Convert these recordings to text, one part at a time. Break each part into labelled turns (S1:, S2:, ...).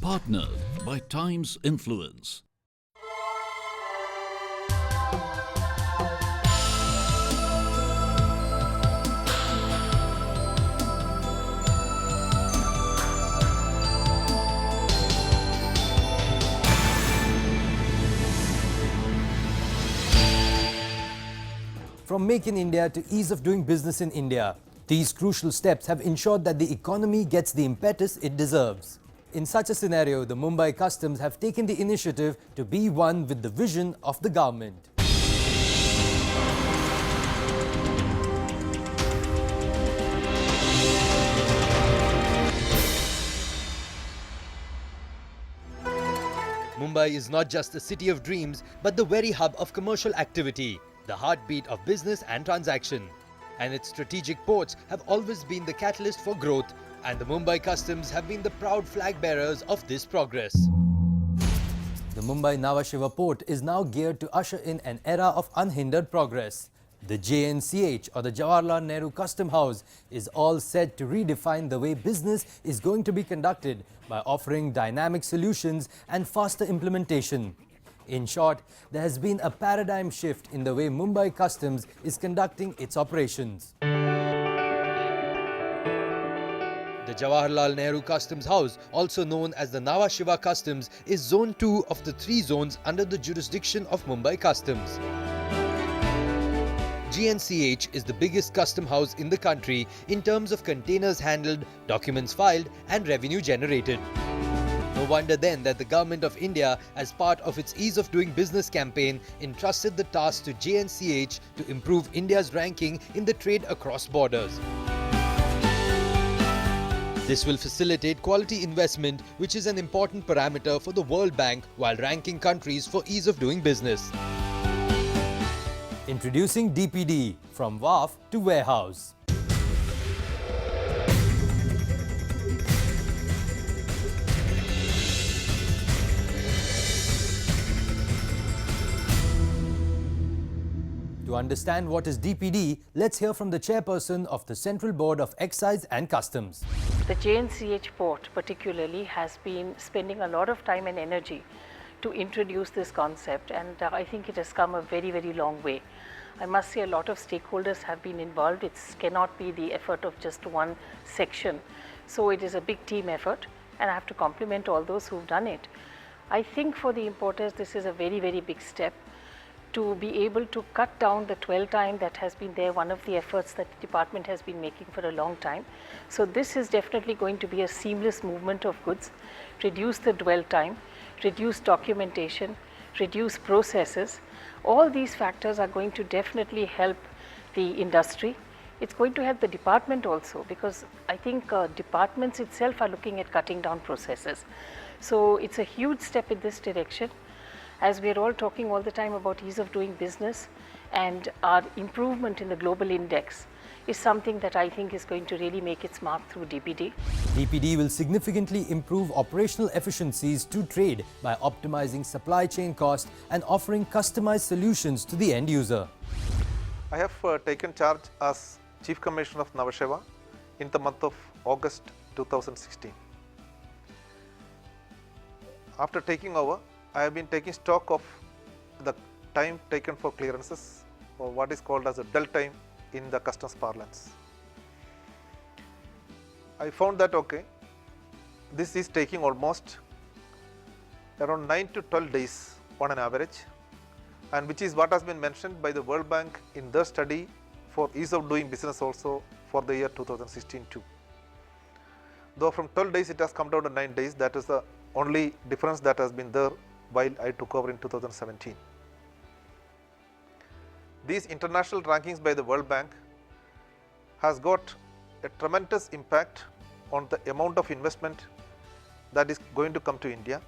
S1: Partnered by Times Influence.
S2: From Make in India to ease of doing business in India, these crucial steps have ensured that the economy gets the impetus it deserves. In such a scenario, the Mumbai Customs have taken the initiative to be one with the vision of the government. Mumbai is not just a city of dreams, but the very hub of commercial activity, the heartbeat of business and transaction. And its strategic ports have always been the catalyst for growth, and the Mumbai Customs have been the proud flag bearers of this progress. The Mumbai Nhava Sheva port is now geared to usher in an era of unhindered progress. The JNCH, or the Jawaharlal Nehru Custom House, is all set to redefine the way business is going to be conducted by offering dynamic solutions and faster implementation. In short, there has been a paradigm shift in the way Mumbai Customs is conducting its operations. The Jawaharlal Nehru Customs House, also known as the Nhava Sheva Customs, is Zone 2 of the 3 zones under the jurisdiction of Mumbai Customs. GNCH is the biggest custom house in the country in terms of containers handled, documents filed and revenue generated. No wonder then that the Government of India, as part of its Ease of Doing Business campaign, entrusted the task to JNCH to improve India's ranking in the trade across borders. This will facilitate quality investment, which is an important parameter for the World Bank while ranking countries for ease of doing business. Introducing DPD, from Wharf to Warehouse. To understand what is DPD, let's hear from the chairperson of the Central Board of Excise and Customs.
S3: The JNCH port particularly has been spending a lot of time and energy to introduce this concept, and I think it has come a very, very long way. I must say a lot of stakeholders have been involved. It cannot be the effort of just one section. So it is a big team effort, and I have to compliment all those who've done it. I think for the importers this is a very, very big step to be able to cut down the dwell time that has been there, one of the efforts that the department has been making for a long time. So this is definitely going to be a seamless movement of goods, reduce the dwell time, reduce documentation, reduce processes. All these factors are going to definitely help the industry. It's going to help the department also, because I think departments itself are looking at cutting down processes. So it's a huge step in this direction. As we are all talking all the time about ease of doing business, and our improvement in the global index is something that I think is going to really make its mark through DPD.
S2: DPD will significantly improve operational efficiencies to trade by optimizing supply chain cost and offering customized solutions to the end user.
S4: I have taken charge as Chief Commissioner of Nhava Sheva in the month of August 2016. After taking over, I have been taking stock of the time taken for clearances, or what is called as a dwell time in the customs parlance. I found that this is taking almost around 9 to 12 days on an average, and which is what has been mentioned by the World Bank in their study for ease of doing business also for the year 2016 too. Though from 12 days it has come down to 9 days, that is the only difference that has been there while I took over in 2017. These international rankings by the World Bank has got a tremendous impact on the amount of investment that is going to come to India,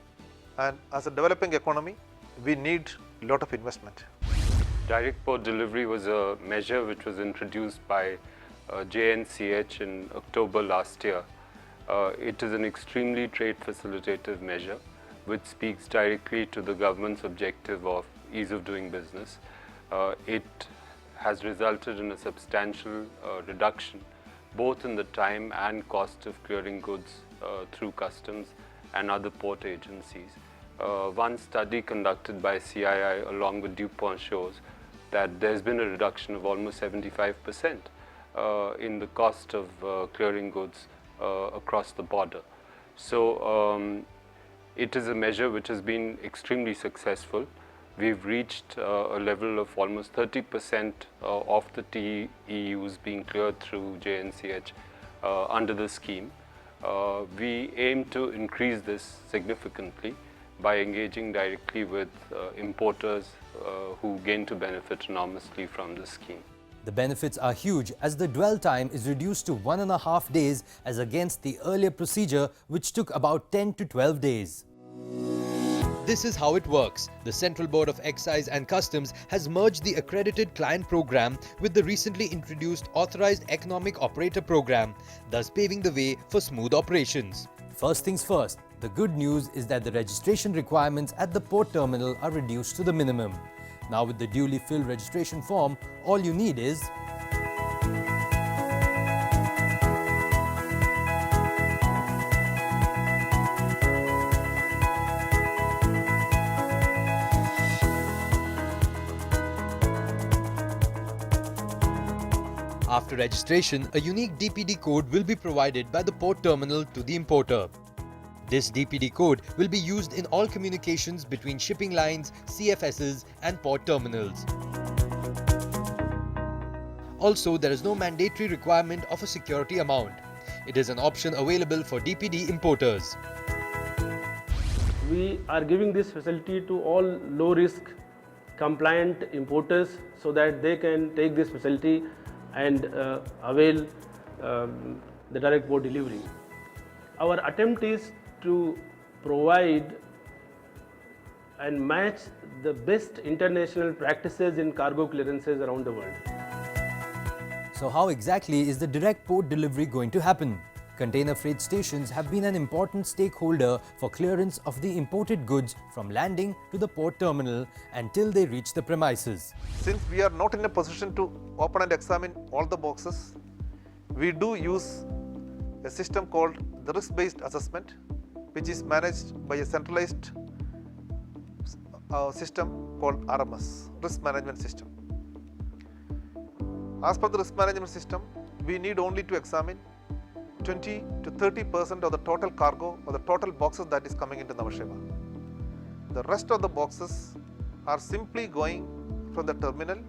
S4: and as a developing economy, we need a lot of investment.
S5: Direct port delivery was a measure which was introduced by JNCH in October last year. It is an extremely trade facilitative measure which speaks directly to the government's objective of ease of doing business. It has resulted in a substantial reduction both in the time and cost of clearing goods through customs and other port agencies. One study conducted by CII along with DuPont shows that there's been a reduction of almost 75% in the cost of clearing goods across the border. So it is a measure which has been extremely successful. We've reached a level of almost 30% of the TEUs being cleared through JNCH under the scheme. We aim to increase this significantly by engaging directly with importers who gain to benefit enormously from the scheme.
S2: The benefits are huge as the dwell time is reduced to 1.5 days as against the earlier procedure which took about 10 to 12 days. This is how it works. The Central Board of Excise and Customs has merged the accredited client program with the recently introduced authorized economic operator program, thus paving the way for smooth operations. First things first, the good news is that the registration requirements at the port terminal are reduced to the minimum. Now with the duly filled registration form, all you need is After registration, a unique DPD code will be provided by the port terminal to the importer. This DPD code will be used in all communications between shipping lines, CFSs and port terminals. Also, there is no mandatory requirement of a security amount. It is an option available for DPD importers.
S6: We are giving this facility to all low-risk compliant importers so that they can take this facility and avail the direct port delivery. Our attempt is to provide and match the best international practices in cargo clearances around the world.
S2: So how exactly is the direct port delivery going to happen? Container freight stations have been an important stakeholder for clearance of the imported goods from landing to the port terminal until they reach the premises.
S4: Since we are not in a position to open and examine all the boxes, we do use a system called the risk-based assessment, which is managed by a centralized system called RMS, Risk Management System. As per the risk management system, we need only to examine 20 to 30% of the total cargo or the total boxes that is coming into Nhava Sheva. The rest of the boxes are simply going from the terminal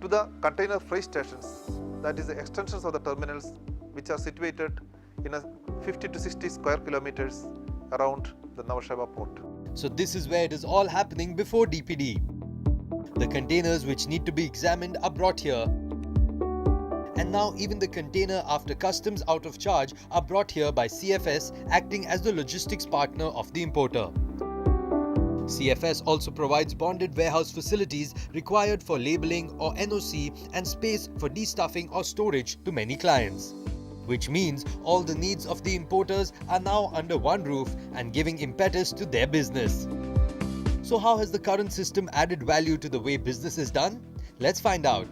S4: to the container freight stations, that is the extensions of the terminals which are situated in a 50 to 60 square kilometers around the Nhava Sheva port. So this is where it is all happening before DPD. The containers which need to be examined are brought here. And now even the container after customs out of charge are brought here by CFS, acting as the logistics partner of the importer. CFS also provides bonded warehouse facilities required for labeling or NOC and space for destuffing or storage to many clients. Which means all the needs of the importers are now under one roof and giving impetus to their business. So how has the current system added value to the way business is done? Let's find out.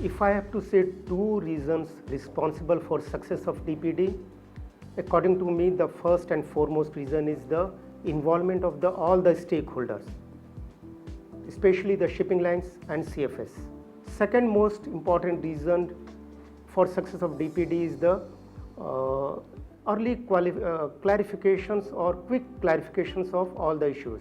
S7: If I have to say two reasons responsible for success of DPD, according to me, the first and foremost reason is the involvement of all the stakeholders, especially the shipping lines and CFS. Second most important reason for success of DPD is the early clarifications or quick clarifications of all the issues.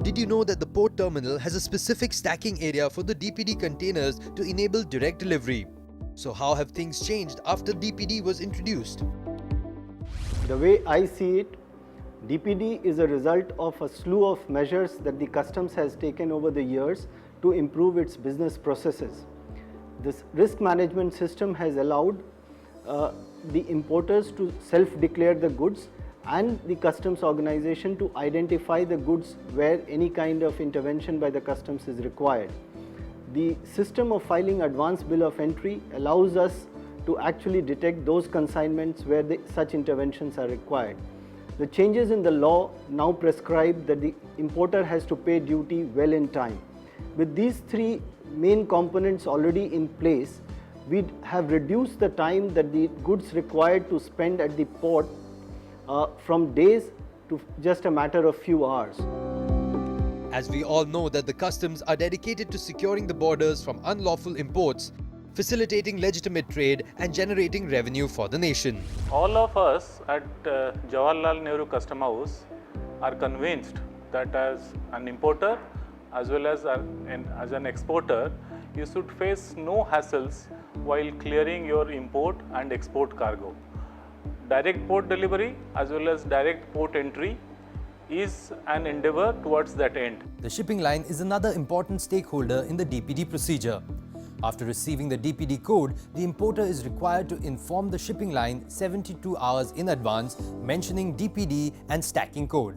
S2: Did you know that the port terminal has a specific stacking area for the DPD containers to enable direct delivery? So how have things changed after DPD was introduced?
S7: The way I see it,
S8: DPD is a result of a slew of measures that the customs has taken over the years to improve its business processes. This risk management system has allowed the importers to self-declare the goods and the customs organization to identify the goods where any kind of intervention by the customs is required. The system of filing advance bill of entry allows us to actually detect those consignments where such interventions are required. The changes in the law now prescribe that the importer has to pay duty well in time. With these three main components already in place, we have reduced the time that the goods required to spend at the port from days to just a matter of few hours.
S2: As we all know that the customs are dedicated to securing the borders from unlawful imports, facilitating legitimate trade and generating revenue for the nation.
S9: All of us at Jawaharlal Nehru Custom House are convinced that as an importer as well as an exporter, you should face no hassles while clearing your import and export cargo. Direct port delivery as well as direct port entry is an endeavor towards that end.
S2: The shipping line is another important stakeholder in the DPD procedure. After receiving the DPD code, the importer is required to inform the shipping line 72 hours in advance, mentioning DPD and stacking code.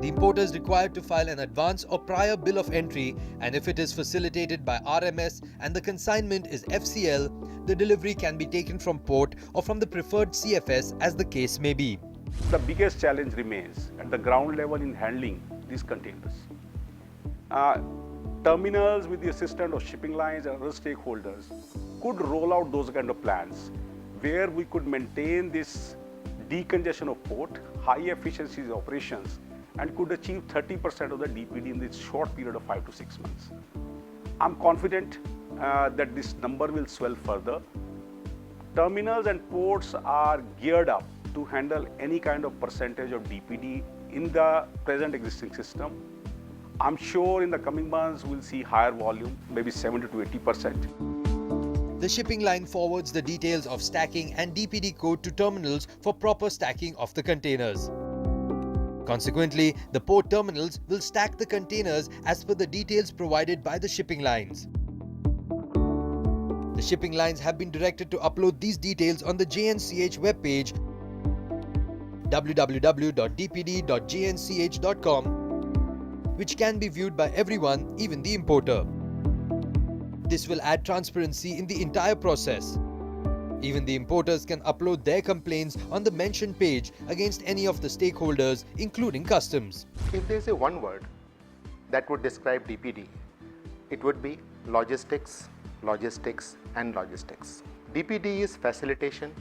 S2: The importer is required to file an advance or prior bill of entry, and if it is facilitated by RMS and the consignment is FCL, the delivery can be taken from port or from the preferred CFS as the case may be.
S10: The biggest challenge remains at the ground level in handling these containers. Terminals with the assistance of shipping lines and other stakeholders could roll out those kind of plans where we could maintain this decongestion of port, high efficiency operations, and could achieve 30% of the DPD in this short period of 5 to 6 months. I'm confident that this number will swell further. Terminals and ports are geared up to handle any kind of percentage of DPD in the present existing system. I'm sure in the coming months we'll see higher volume, maybe 70 to 80%.
S2: The shipping line forwards the details of stacking and DPD code to terminals for proper stacking of the containers. Consequently, the port terminals will stack the containers as per the details provided by the shipping lines. The shipping lines have been directed to upload these details on the JNCH webpage www.dpd.jnch.com, which can be viewed by everyone, even the importer. This will add transparency in the entire process. Even the importers can upload their complaints on the mentioned page against any of the stakeholders, including customs.
S11: If there is a one word that would describe DPD, it would be logistics, logistics, and logistics. DPD is facilitation.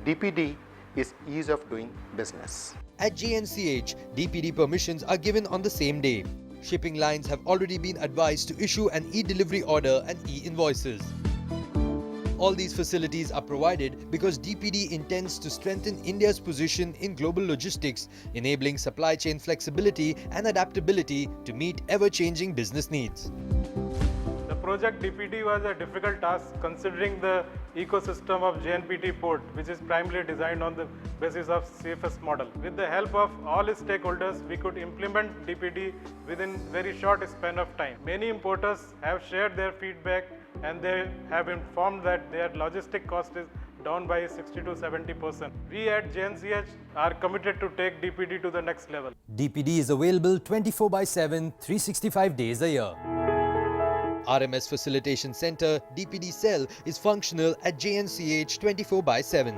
S11: DPD is ease of doing business.
S2: At JNCH, DPD permissions are given on the same day. Shipping lines have already been advised to issue an e-delivery order and e-invoices. All these facilities are provided because DPD intends to strengthen India's position in global logistics, enabling supply chain flexibility and adaptability to meet ever-changing business needs.
S9: The project DPD was a difficult task considering the ecosystem of JNPT port, which is primarily designed on the basis of CFS model. With the help of all stakeholders, we could implement DPD within very short span of time. Many importers have shared their feedback and they have informed that their logistic cost is down by 60 to 70%. We at JNCH are committed to take DPD to the next level.
S2: DPD is available 24/7, 365 days a year. RMS Facilitation Center DPD cell is functional at JNCH 24/7.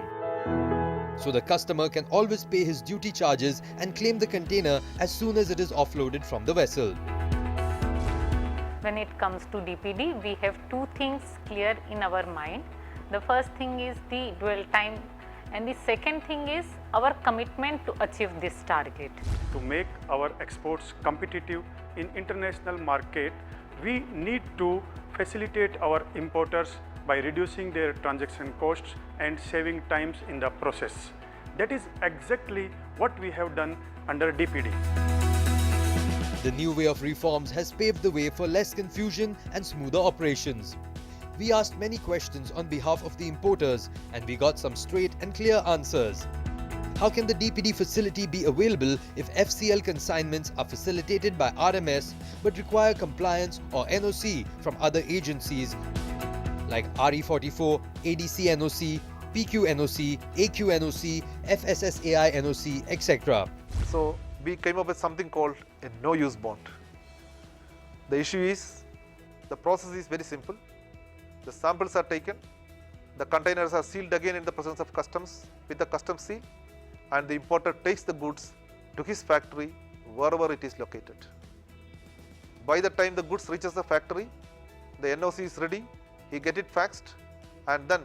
S2: So the customer can always pay his duty charges and claim the container as soon as it is offloaded from the vessel.
S12: When it comes to DPD, we have two things clear in our mind. The first thing is the dwell time, and the second thing is our commitment to achieve this target.
S10: To make our exports competitive in international market, we need to facilitate our importers by reducing their transaction costs and saving times in the process. That is exactly what we have done under DPD.
S2: The new way of reforms has paved the way for less confusion and smoother operations. We asked many questions on behalf of the importers and we got some straight and clear answers. How can the DPD facility be available if FCL consignments are facilitated by RMS but require compliance or NOC from other agencies like RE44, ADC NOC, PQ NOC, AQ NOC, FSSAI NOC, etc.?
S4: So we came up with something called a no-use bond. The issue is, the process is very simple. The samples are taken, the containers are sealed again in the presence of customs with the customs seal, and the importer takes the goods to his factory wherever it is located. By the time the goods reaches the factory, the NOC is ready, he get it faxed, and then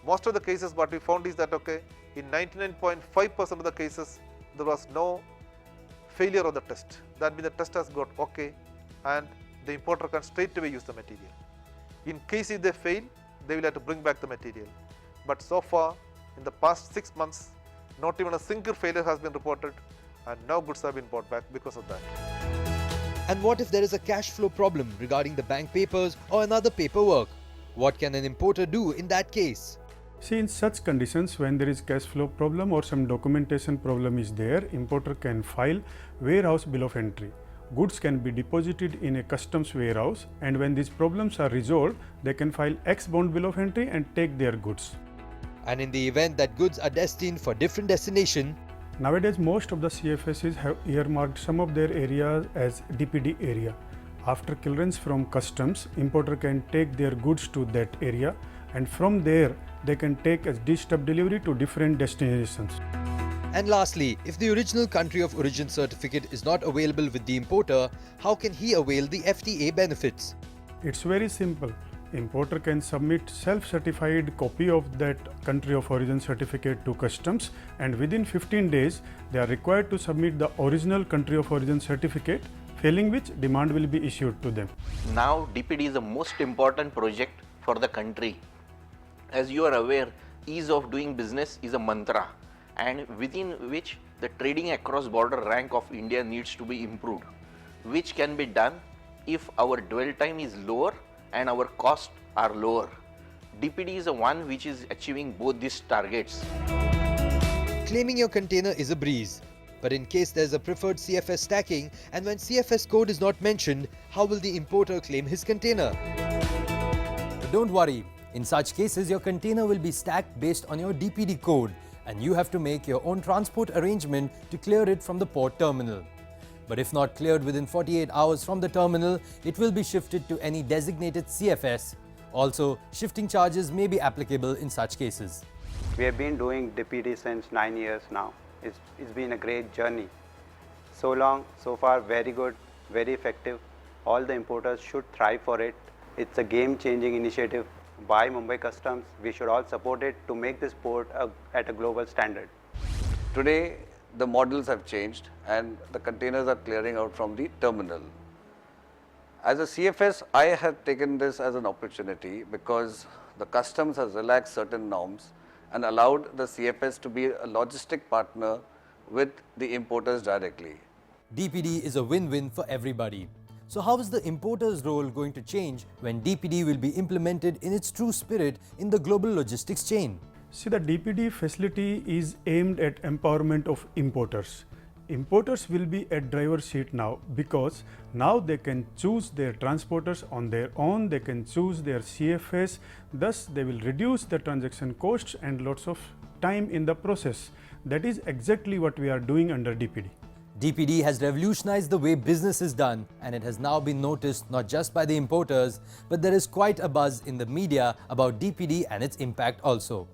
S4: most of the cases what we found is that in 99.5% of the cases there was no failure of the test. That means the test has got okay and the importer can straight away use the material. In case if they fail, they will have to bring back the material. But so far in the past 6 months, not even a single failure has been reported and no goods have been brought back because of that.
S2: And what if there is a cash flow problem regarding the bank papers or another paperwork? What can an importer do in that case?
S13: See, in such conditions, when there is cash flow problem or some documentation problem is there, importer can file warehouse bill of entry. Goods can be deposited in a customs warehouse, and when these problems are resolved, they can file X bond bill of entry and take their goods.
S2: And in the event that goods are destined for different destination,
S13: nowadays most of the CFSs have earmarked some of their areas as DPD area. After clearance from customs, importer can take their goods to that area, and from there they can take a D-stub delivery to different destinations.
S2: And lastly, if the original country of origin certificate is not available with the importer, how can he avail the FTA benefits?
S13: It's very simple. Importer can submit self-certified copy of that country of origin certificate to customs, and within 15 days they are required to submit the original country of origin certificate, failing which demand will be issued to them.
S14: Now DPD is the most important project for the country. As you are aware, ease of doing business is a mantra, and within which the trading across border rank of India needs to be improved, which can be done if our dwell time is lower and our costs are lower. DPD is the one which is achieving both these targets.
S2: Claiming your container is a breeze, but in case there's a preferred CFS stacking and when CFS code is not mentioned, how will the importer claim his container? But don't worry, in such cases your container will be stacked based on your DPD code and you have to make your own transport arrangement to clear it from the port terminal. But if not cleared within 48 hours from the terminal, it will be shifted to any designated CFS. Also, shifting charges may be applicable in such cases.
S15: We have been doing DPD since 9 years now. It's been a great journey. So long, so far, very good, very effective. All the importers should thrive for it. It's a game-changing initiative by Mumbai Customs. We should all support it to make this port at a global standard.
S16: Today, the models have changed and the containers are clearing out from the terminal. As a CFS, I have taken this as an opportunity because the customs has relaxed certain norms and allowed the CFS to be a logistic partner with the importers directly.
S2: DPD is a win-win for everybody. So how is the importer's role going to change when DPD will be implemented in its true spirit in the global logistics chain?
S13: See, the DPD facility is aimed at empowerment of importers. Importers will be at driver's seat now because now they can choose their transporters on their own, they can choose their CFS, thus they will reduce the transaction costs and lots of time in the process. That is exactly what we are doing under DPD.
S2: DPD has revolutionized the way business is done, and it has now been noticed not just by the importers, but there is quite a buzz in the media about DPD and its impact also.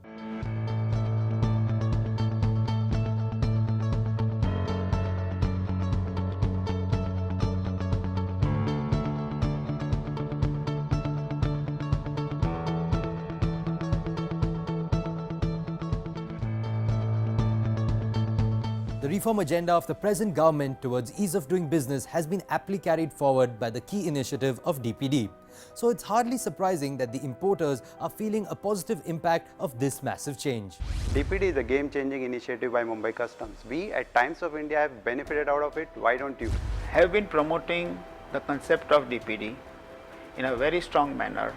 S2: The reform agenda of the present government towards ease of doing business has been aptly carried forward by the key initiative of DPD. So it's hardly surprising that the importers are feeling a positive impact of this massive change.
S15: DPD is a game-changing initiative by Mumbai Customs. We at Times of India have benefited out of it. Why don't you?
S17: Have been promoting the concept of DPD in a very strong manner.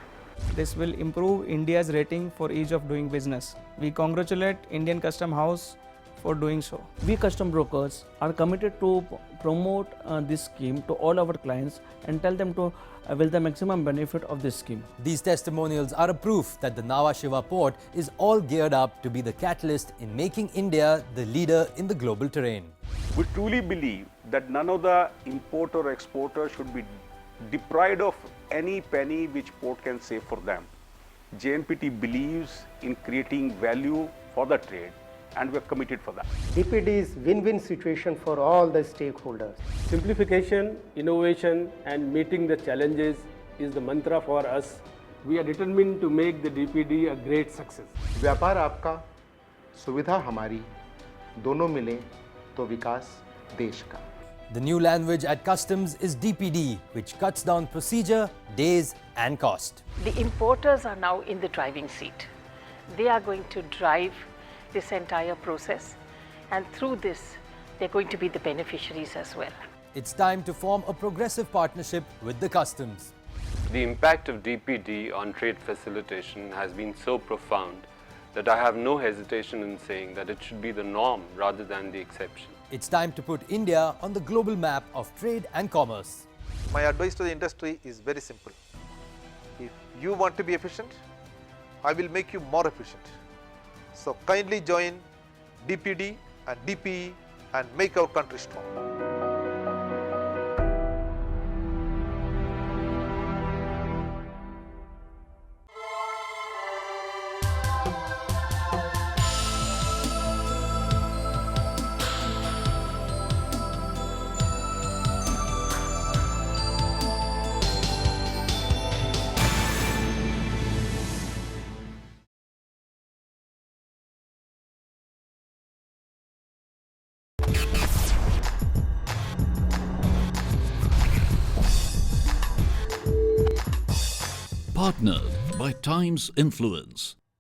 S18: This will improve India's rating for ease of doing business. We congratulate Indian Custom House for doing so. We custom brokers are committed to promote this scheme to all our clients and tell them to avail the maximum benefit of this scheme.
S2: These testimonials are a proof that the Nhava Sheva port is all geared up to be the catalyst in making India the leader in the global terrain.
S10: We truly believe that none of the importer or exporter should be deprived of any penny which port can save for them. JNPT believes in creating value for the trade, and we are committed for that.
S7: DPD is win-win situation for all the stakeholders.
S6: Simplification, innovation and meeting the challenges is the mantra for us. We are determined to make the DPD a great success.
S11: व्यापार आपका, सुविधा हमारी, दोनों मिले तो विकास देश का.
S2: The new language at Customs is DPD, which cuts down procedure, days and cost.
S3: The importers are now in the driving seat. They are going to drive this entire process, and through this they're going to be the beneficiaries as well.
S2: It's time to form a progressive partnership with the Customs.
S5: The impact of DPD on trade facilitation has been so profound that I have no hesitation in saying that it should be the norm rather than the exception.
S2: It's time to put India on the global map of trade and commerce.
S4: My advice to the industry is very simple. If you want to be efficient, I will make you more efficient. So kindly join DPD and DPE and make our country strong.
S1: Partnered by Times Influence.